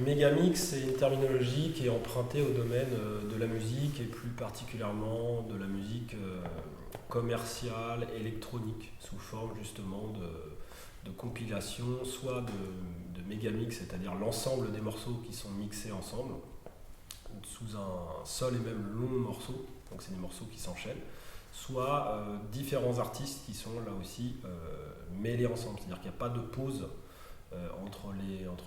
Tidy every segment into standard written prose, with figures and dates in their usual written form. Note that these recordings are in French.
Mégamix, c'est une terminologie qui est empruntée au domaine de la musique et plus particulièrement de la musique commerciale, électronique, sous forme justement de compilation, soit de mégamix, c'est-à-dire l'ensemble des morceaux qui sont mixés ensemble, sous un seul et même long morceau, donc c'est des morceaux qui s'enchaînent, soit différents artistes qui sont là aussi mêlés ensemble, c'est-à-dire qu'il n'y a pas de pause entre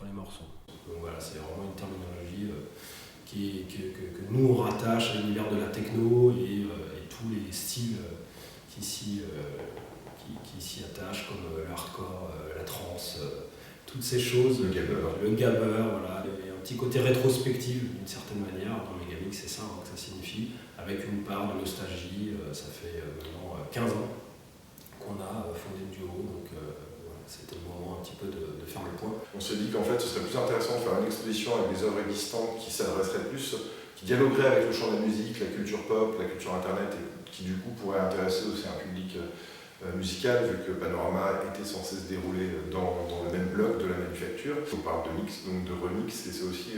les morceaux. Donc voilà, c'est vraiment une terminologie que nous on rattache à l'univers de la techno et tous les styles qui s'y attachent, comme le hardcore, la trance, toutes ces choses. Le gabber, voilà, et un petit côté rétrospectif d'une certaine manière. Dans Mégamix, c'est ça que ça signifie, avec une part de nostalgie. Ça fait maintenant 15 ans qu'on a fondé le duo, donc c'était le moment un petit peu de faire le point. On s'est dit qu'en fait ce serait plus intéressant de faire une exposition avec des œuvres existantes qui s'adresseraient plus, qui dialogueraient avec le champ de la musique, la culture pop, la culture internet, et qui du coup pourraient intéresser aussi un public musical, vu que Panorama était censé se dérouler dans le même bloc de la manufacture. On parle de mix, donc de remix, et c'est aussi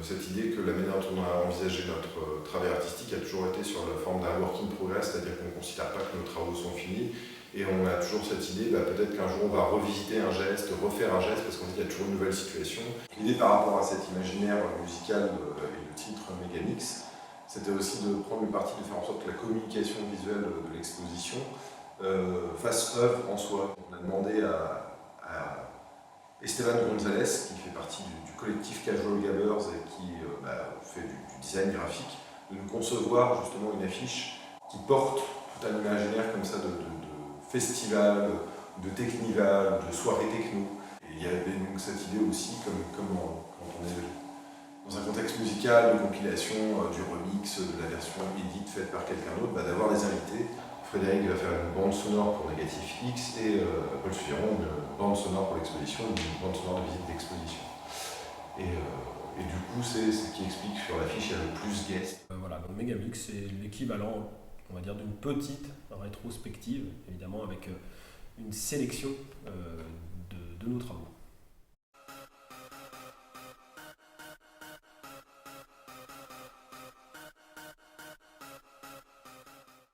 cette idée que la manière dont on a envisagé notre travail artistique a toujours été sur la forme d'un work in progress, c'est-à-dire qu'on ne considère pas que nos travaux sont finis. Et on a toujours cette idée, peut-être qu'un jour on va revisiter un geste, refaire un geste, parce qu'on dit qu'il y a toujours une nouvelle situation. L'idée par rapport à cet imaginaire musical et le titre Mégamix, c'était aussi de prendre le parti de faire en sorte que la communication visuelle de l'exposition fasse œuvre en soi. On a demandé à Esteban González, qui fait partie du collectif Casual Gabbers et qui fait du design graphique, de nous concevoir justement une affiche qui porte tout un imaginaire comme ça de festival, de technival, de soirée techno. Et il y avait donc cette idée aussi, comme quand on est dans un contexte musical, de compilation, du remix, de la version édite faite par quelqu'un d'autre, d'avoir des invités. Frédéric va faire une bande sonore pour Négatif X et Paul Suiron une bande sonore pour l'exposition, une bande sonore de visite d'exposition. Et du coup, c'est ce qui explique sur l'affiche, il y a le plus guest. Voilà, donc Mégamix, c'est l'équivalent, on va dire, d'une petite rétrospective, évidemment avec une sélection de nos travaux.